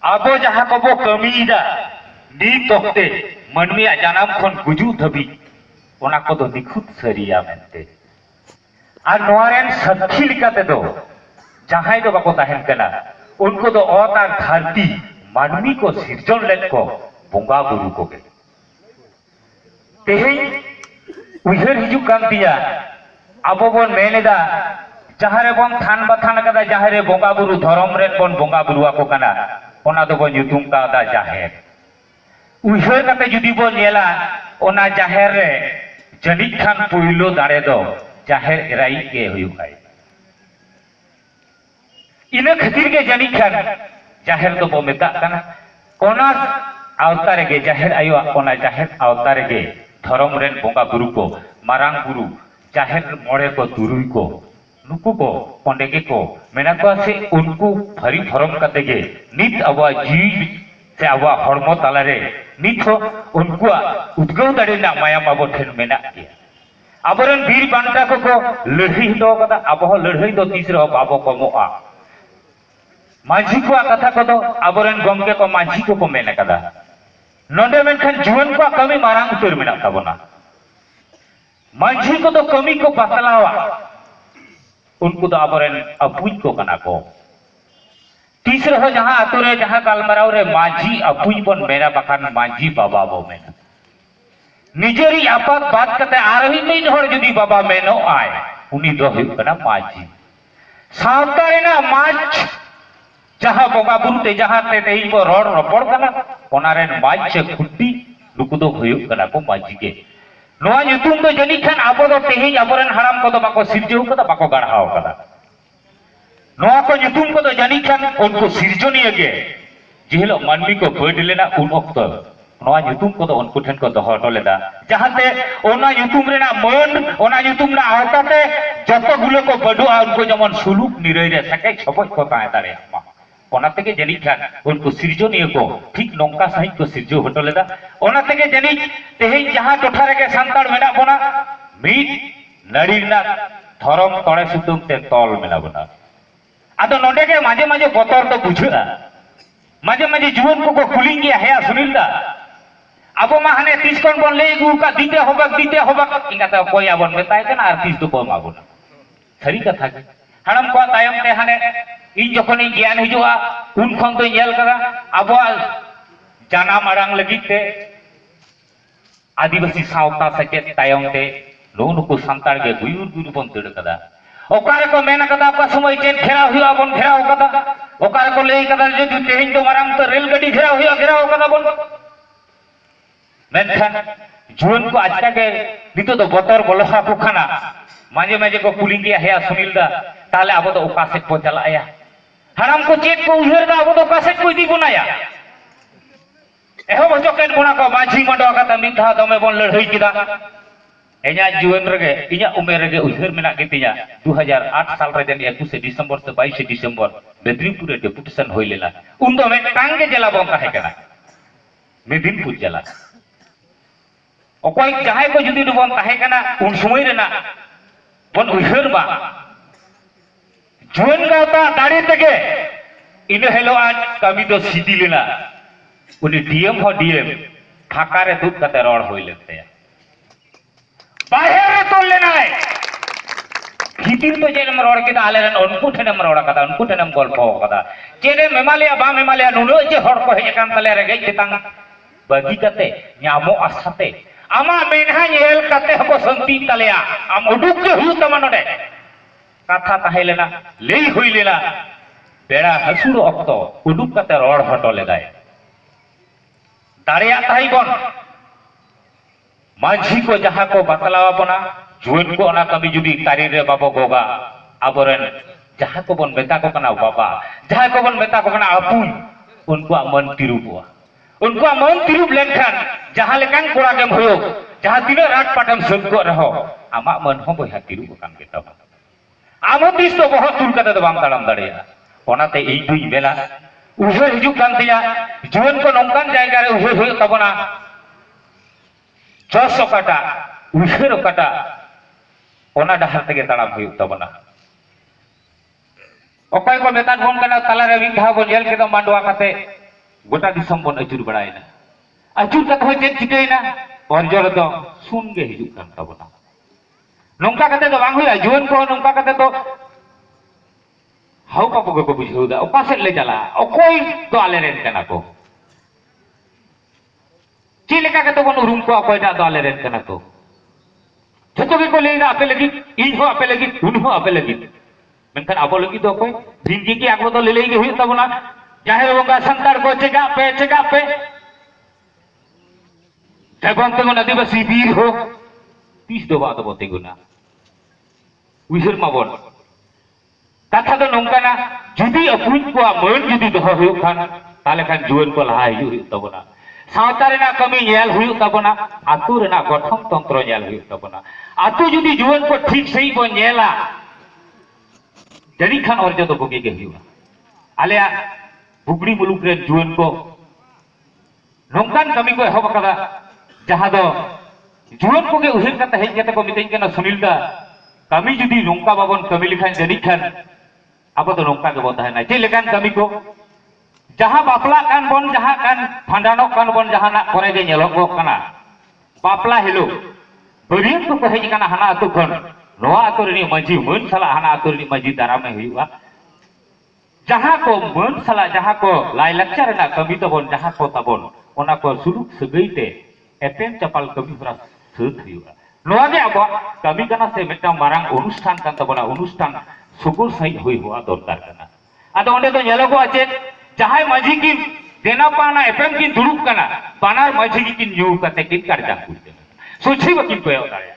अब जहाँ को कमीदा नीत वक्ते मनमिया जानाम खन गुजू धबी ओना को दो निखुत सरिया मेनते और नोरेन सत्थी लिकाते दो जहाँ दो बाको ताहेन कना उनको दो औतार धरती मनमी को सिरजन लेत को बोंगा बुरु को के तेहे उहर हिजु कान दिया अब बोन मेनेदा जहाँ रे बोन थान बथान कदा जहाँ रे बोंगा बुरु धर्म रे बोन बोंगा बुरुआ को कना ओना दो बोन युतुम का दा जाहेर उहर कते जुदी बोन नेला ओना जाहेर रे जनी खान पुइलो दाड़े दो जाहेर एराई के हुयु खाई इना खतिर के जनी खान जाहेर दो बो मेता कना ओना अवतार गे जाहेर आयो ओना जाहेर अवतार गे धर्म रेन बोंगा बुरु को मारांग बुरु जाहेर मोड़े को तुरुई को नुकु को पंडेगे को मेना को से उनको भरी धर्म कते गे नित अवा जीव से अवा हड़मो तालारे नित हो उनको उद्गव दाड़े ना माया माबो ठेन मेना किया अबरन वीर बांटा को लड़ही दो कदा अबो लड़ही दो तीसरा बाबो को मोआ माझी को कथा को दो अबरन गमके को माझी को मेना कदा नोंडे मेनखान जुवन को कमी मारांग उतर मेना ताबोना माझी को तो कमी को बतलावा उनको तो अबरन अपुज को कना को तीसरा हो जहां अतुरे जहां कालमराव रे माझी अपुज बन मेरा बखान माझी बाबा बो मेना निजेरी आपात बात कते आरही नहीं हर जुदी बाबा मेनो आए उनी दो हुई कना माझी सावता रे ना माछ जहां बोगा बुरते जहां ते तेई को रोड रपड़ कना ओना रे माछ से खुट्टी नुकु दो हुई कना को माझी के नोआ युतुम तो जनी खान आबो दो तेही अबरन हराम को दो बाको सिरजो को दो बाको गढ़ाओ कदा नोआ को युतुम को दो जनी खान उनको सिरजोनी गे जिहलो मानवी को बड लेना उन वक्त नोआ युतुम को दो उनको ठन को दोहो टोलेदा जहाते ओना युतुम रेना मन ओना युतुम ना आवताते जतो गुलो को बडुआ उनको जमन सुलुक निरय रे सके छबज को ताए दारे मा ओना तेगे जनी खान उनको सिरजोनी को ठीक नोंका सहित को सिरजो हटोलेदा ओना तेगे जनी तेहे जहां टोठा रे के सांताड़ मेना बोना मीट नड़ीना धरम तोड़े सुतुम ते तोल मेना बोना आदो नोंडे के माजे माजे बतर तो बुझा माजे माजे जुवन को कुलिंग गया है सुनीलदा अब माने 30 कोन बन ले गु का दीते होबक इंगाता कोई आबन मेताय कना आर 30 तो कोम आबोना सरी कथा के हड़म को तायम ते हाने इन जखन ज्ञान हिजुआ उन खन तो नेल करा अब जाना मारांग लगिते आदिवासी सावता सके तायम ते लोन को संताड़ के गुयुर गुरु बन तड़ कदा ओकारे को मेना कदा का समय चेन घेरा हुआ बन घेराव कदा ओकारे को ले कदा जो तेहिन तो मारांग तो रेल गाड़ी घेराव कदा बन मेनखान जुवन को आजका के नितो तो बतर बोलसा को खाना माजे माजे को कुलिंग गया है सुनील दा ताले अब तो ओका से को चला आया हराम को चेक को उहर दा अब तो ओका से कोई दी बनाया एहो बचो केन कोना को माझी मंडो का मिथा दमे बन लड़ई किदा एजा जुवन रगे इया उमेर रगे उहर मेना केतिया 2008 साल रे जन 21 दिसंबर से 22 दिसंबर मेदिनीपुर डेपुटेशन होई लेला उन दो में टांगे जला बम काहे कना मेदिनीपुर जला ओकोई जहां को जुदी बन ताहे कना उन समय रेना बन उहर बा जुवन गाता दाड़ी तके इन हेलो आज कमी तो सीधी लेना उनी डीएम हो डीएम फाका रे दुख कते रोड होई लेते बाहर रे तो लेना है हितिर तो जेन रोड के आले रन उनको ठेनम रोड कदा उनको ठेनम गल्प हो कदा जेने मेमालिया बा मेमालिया नुनो जे हर को हे कान तले रे गई चितांग बगी कते न्यामो आसाते आमा मेनहा येल कते हको संती तलेया आम उडुक के हु तमा नडे कथा ताहे लेना लेई होई लेना बेड़ा हसुर अक्तो उडुक कते रोड हटो लेदाय दाड़िया ताही बन माझी को जहां को बतलावा बना जुवन को ओना कमी जुदी तारी रे बाबो गोगा अबरन जहां को बन मेता को कना बाबा जहां को बन मेता को कना अपुन उनको मन तिरुबुआ उनको मन तिरुब लेनखान जहां लेकान कोड़ा गेम होयो जहां तिनो रात पाटम सब को रहो आमा मन हो बहा तिरुब कान केता आमो दिस तो बहुत तुल कते बाम ताड़ाम दाड़िया ओनाते इ दुई बेला उहर हिजु कान तिया जुवन को नोंकान जायगा रे उहर होय तबना 600 काटा उहर काटा ओना डहार तेगे ताड़ाम होय तबना अकय को मेतान बोन कना तालारे मिद धाव बोन जेल केदा मांडवा कते गोटा दिसम बोन अचुर बड़ायना अचुर कते हो चेक चिकैना अर्जर दो सुन गे हिजुक कान ताबोना नोंका कते दो बांग हुया जुवन को नोंका कते तो हाउ पापो को बुझौदा ओका से ले चला अकय तो आले रेन कना को ची लेका कते बोन उरुम को अकयटा दो आले रेन कना को जतो के को लेना आपे लगी इन हो आपे लगी उन हो आपे लगी मेनखान आबो लगी तो कोई जिंदगी की आगो तो ले लेगे हुई तबना जाहिर बोंगा संतार को चेगा पे जबन तेगो आदिवासी वीर हो तीस दो बात बोते गुना उइहर माबन कथा तो नोंकाना जुदी अपुन को मन जुदी दोह हुई खान ताले खान जुवन को लहा हुई तबना सावता रेना कमी नेल हुई तबना आतु रेना गठन तंत्र नेल हुई तबना आतु जुदी जुवन को ठीक सही को नेला जड़ी खान अर्ज तो बगे के हुआ आले बुगड़ी मुलुक रे जुवन को नोंकान कमी को एहब कदा जहां दो जुवन को के उहिर कते हेज कते को मितेन केना सुनील दा कमी जुदी नोंका बाबन कमी लिखान जड़ी खान अब तो नोंका के बोता है ना जे लेकान कमी को जहां बापला कान बन जहां कान फांडानो कान बन जहां ना करे जे नेलो को कना बापला हेलो बरियन को कहे कना हना अतु खन नोआ अतु रे मांझी मन साला हना अतु रे मांझी दाराम में हुआ जहां को मन साला जहां को लाई लक्चर ना कमी तबन जहां को तबन ओना को सुलुक सगईते एपेम चपाल कमी हरा सत हुआ नोआ गे अब कमी कना से मिटा मारांग अनुष्ठान कान तबना अनुष्ठान सुगुर सही हुई हुआ दरकार कना आदो ओंडे तो नेलो को आचे जहां मांझी की देना पाना एपेम की दुरुप कना बानार मांझी की न्यू कते किन करजा कुते सोची बकिन को दारे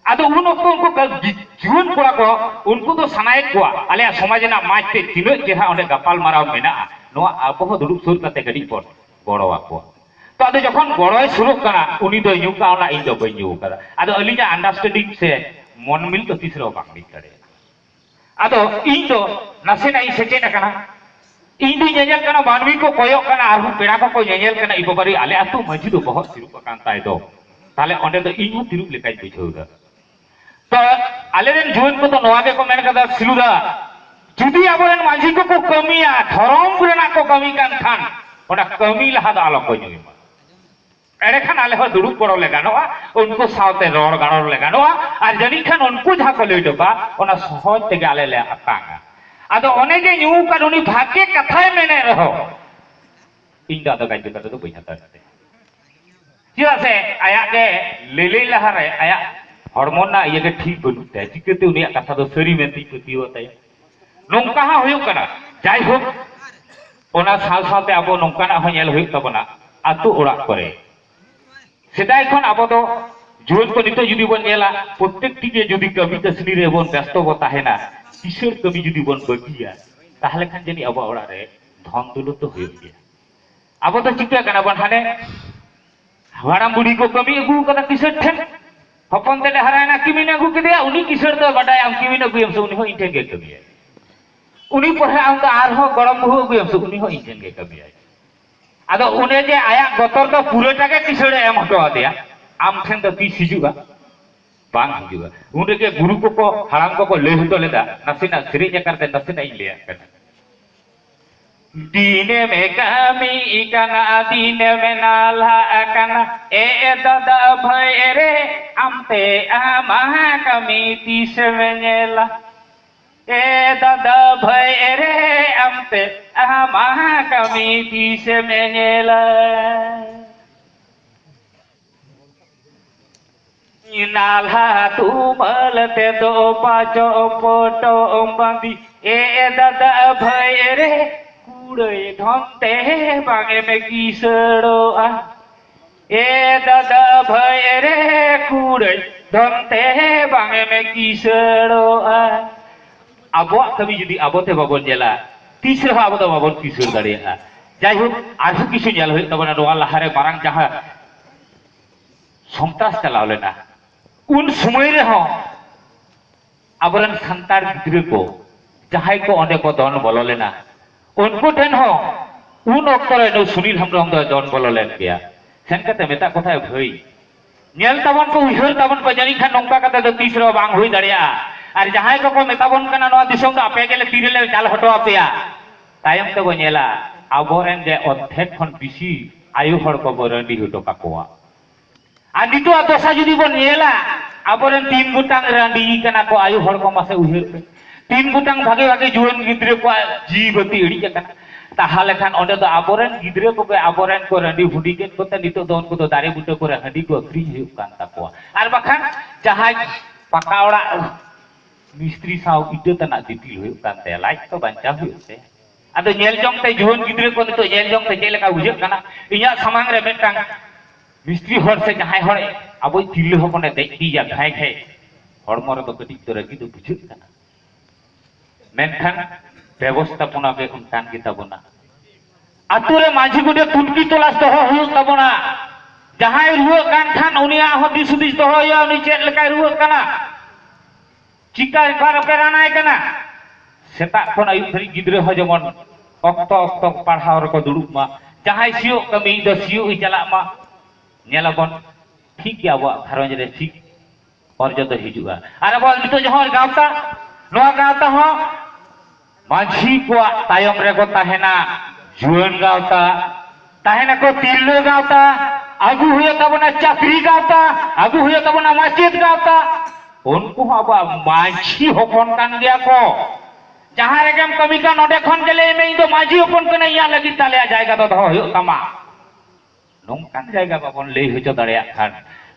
आदो उन ओक्तो उनको जीवन कोड़ा को उनको तो सनाय को आले समाज ना माजते तिनो जेहा ओंडे गपाल माराव मेना नोआ आबो दुरुप सुर कते गडी पर गड़ोवा को तो आदो जखन गड़ोय शुरू कना उनी दो न्यू का ओना इन दो बई न्यू कदा आदो अलिना अंडरस्टैंडिंग से मन मिल तो तीसरो बांग मिल करे आदो इन दो नसेना इ सेचे कना इन दी नेजल कना मानवी को कोयो कना आरहु पेड़ा को नेजल कना इ बबारी आले आतु मजी दो बहुत सिरुप कान ताय दो ताले ओंडे तो इन तिरुप लेकाय बुझौदा तो आले रेन जुवन को तो नोआ के को मेन कदा सिलुदा जुदी आबोरेन मांझी को कमिया धरम रेना को कमी कान खान ओना कमी लहा दा आलो को नुइमा एरे खान आले हो दुरुप पड़ो ले गानोआ उनको सावते रोड गानो ले गानोआ आर जनी खान उनको जहा को ले डबा ओना सहज ते गाले ले अतांगा आदो ओने जे न्यू का उनी भाग्य कथाय मेने रहो इन दा तो गाय तो बैठा ताते चिया से आया के लेले लहारे आया हॉर्मोन ये के ठीक बनते चिकते उनी कथा दो सरी मेंती पतियो ताय नोंका हा होयो कना जाय हो ओना साल सालते आबो नोंका ना हो नेल होयो तबना आतु ओड़ा करे सेदाय खन आबो दो जुवन को नितो जुदी बन नेला प्रत्येक टी के जुदी कमी कसनी रे बन व्यस्त बो ताहेना किशोर कमी जुदी बन बगिया ताहले खान जनी आबो ओड़ा रे धन दौलत तो होयो गया आबो तो चिका कना बन हाने हवाराम बुढ़ी को कमी अगू कदा किशोर ठेन हपन तेले हरायना किमिन अगू केदिया उनी किशोर तो बडाय आम किमिन अगू एम से उनी हो इंटेन के कमिया उनी पढ़े आम तो आर हो गरम हो अगू एम से उनी हो इंटेन के कमिया आदो उने जे आया गतर तो पूरेटा के किशोर एम हटो आदिया आम ठेन तो ती सिजुगा बांग हिजुगा उने के गुरु को हराम को ले हतो लेदा नसिना श्री जकरते नसिना इ ले कना दीने में कमी इकाना दीने में नाला अकाना ए दादा भाई रे आमते आमा कमी तीस में नेला ए दादा भाई रे आमते आमा कमी तीस में नेला नाला तू मलते दो पाचो पोटो बांधी ए दादा भाई रे कुड़े धमते बांगे में किसड़ो आ ए दादा भाई रे कुड़े धमते बांगे में किसड़ो आ आबो कभी जुदी आबो ते बाबन जेला तीसरा आबो तो बाबन किसड़ दाड़िया जाई हो आरहु किछु नेल होय तबना नोआ लहारे मारांग जहां संतास चलाव लेना उन समय रे हो आबरन संतार गिद्रे को जहां को ओंडे को दन बोलो लेना उनको ठेन हो उन अक्तरे नो सुनील हेम्ब्रम दो दन बोलो लेन गया सेन कते मेता कोथाय भई नेल तबन को उहर तबन को जानी खान नोंका कते दो तीसरो बांग हुई दाड़िया और जहां को मेताबन कना नवा दिसोम दा आपे गेले तीरेले चाल हटो आपेया तायम ते बनेला आबोरेन जे अर्थेक खन बिसी आयु हड़ को बरंडी हटो काकोआ आ नितो दोसा जुदी बन नेला आबोरेन 3 गुटांग रांडी कना को आयु हड़ को मासे उहिर पे 3 गुटांग भागे भागे जुवन गिद्रे को जीवती एड़ी कना ताहाले खान ओंडे तो आबोरेन गिद्रे को पे आबोरेन को रांडी हुडी के को ते नितो दोन को तो दारे बुटे को हंडी को फ्री हुई कान ताकोआ आर बखान जहां पकावड़ा मिस्त्री साव इटे तना दितिल हुई कान ते लाइक तो बंचा हुई से आदो नेल जोंग ते जुवन गिद्रे को तो नेल जोंग ते जेलेका बुझे कना इया समांग रे मेटांग मिस्त्री हर से जहां हर अब तिरले हपने देखी जा खाए खाए हड़मर तो कटी तो रगी तो बुझे कना मेनखान व्यवस्थापना के उनकान की तबना आतुरे माझी गुडे तुनकी तलाश तो हो तबना जहां रुआ कान खान उनिया हो दिसुदिस तो हो या उनी चेक लेका रुआ कना चिका बार पेरानाय कना सेता कोन आयु धरी गिद्रे हो जमन अक्तो अक्तो पढ़ाव रे को दुड़ुब मा जहां सियो कमी द सियो इ चला मा नेलाबन ठीक गया वो घरंज रे ठीक और जतो हिजुआ आरे बोल नितो जहर गावता नोआ गावता हो माझी को तायम रे को ताहेना जुवन गावता ताहेना को तिरलो गावता आगु हुए तबना चाकरी गावता आगु हुए तबना मस्जिद गावता उनको अब माझी होपन कान गया को जहां रे गम कमी का नोडे खन गेले में तो माझी होपन कने या लगी ताले जाएगा तो हो तमा नोंकान जायगा बाबन ले हचो दाड़िया खान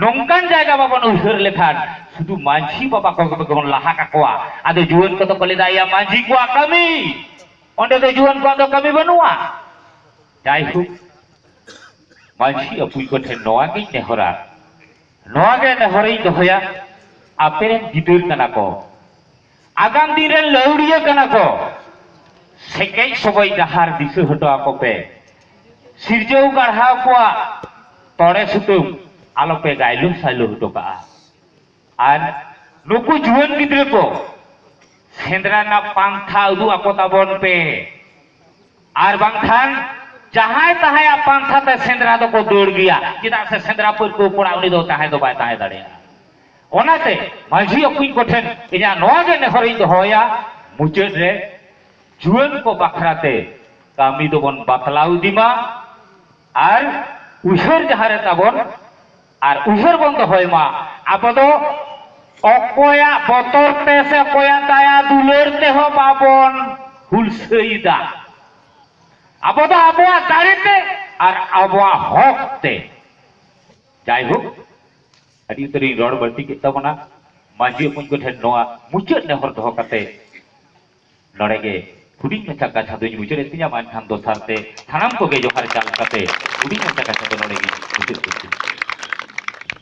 नोंकान जायगा बाबन उहर लेखान शुधु मांझी बाबा को गमन लाहा काकोआ आदो जुवन को तो कले दाया मांझी को कमी ओंडे तो जुवन को तो कमी बनुआ जायहु मांझी अपुई को ठे नोआ के नेहरा नोआ के नेहरई दोहया आपेरे गिदर कना को आगाम दिन रे लौड़िया कना को सेके सबई दहार दिसे हटो आको पे सिरजौ गढ़ा को तोड़े सुतुम आलोपे गायलु साइलु हटो का आर नुकु जुवन गिद्रे को सेंद्रा ना पांथा उदु आको ताबन पे आर बांखान जहां तहां पांथा ते सेंद्रा तो को दौड़ गया किदा से सेंद्रा पर को पड़ा उनी दो तहां दो बाय तहां दाड़िया ओनाते माझी अकुई कोठेन इना नोआ गे नेहरई दो होया मुचेद रे जुवन को बखराते कामी दो बन बातलाउ दिमा आर उहर जहारे ताबन आर उहर बन तो होय मा आप तो अकोया बतरते से कोया दाया दुलरते हो बाबन हुलसईदा आप तो आबवा दाड़ेते आर आबवा हकते जाय हो अडी तरी रोड बर्ती के तबना माजी अपन को ठेन नोआ मुचेद नेहर दो कते नडेगे हुडी मचा कथा दुई मुचेद तिया मान खान दो सारते थानाम को गे जोहार चाल कते हुडी मचा कथा तो नडेगे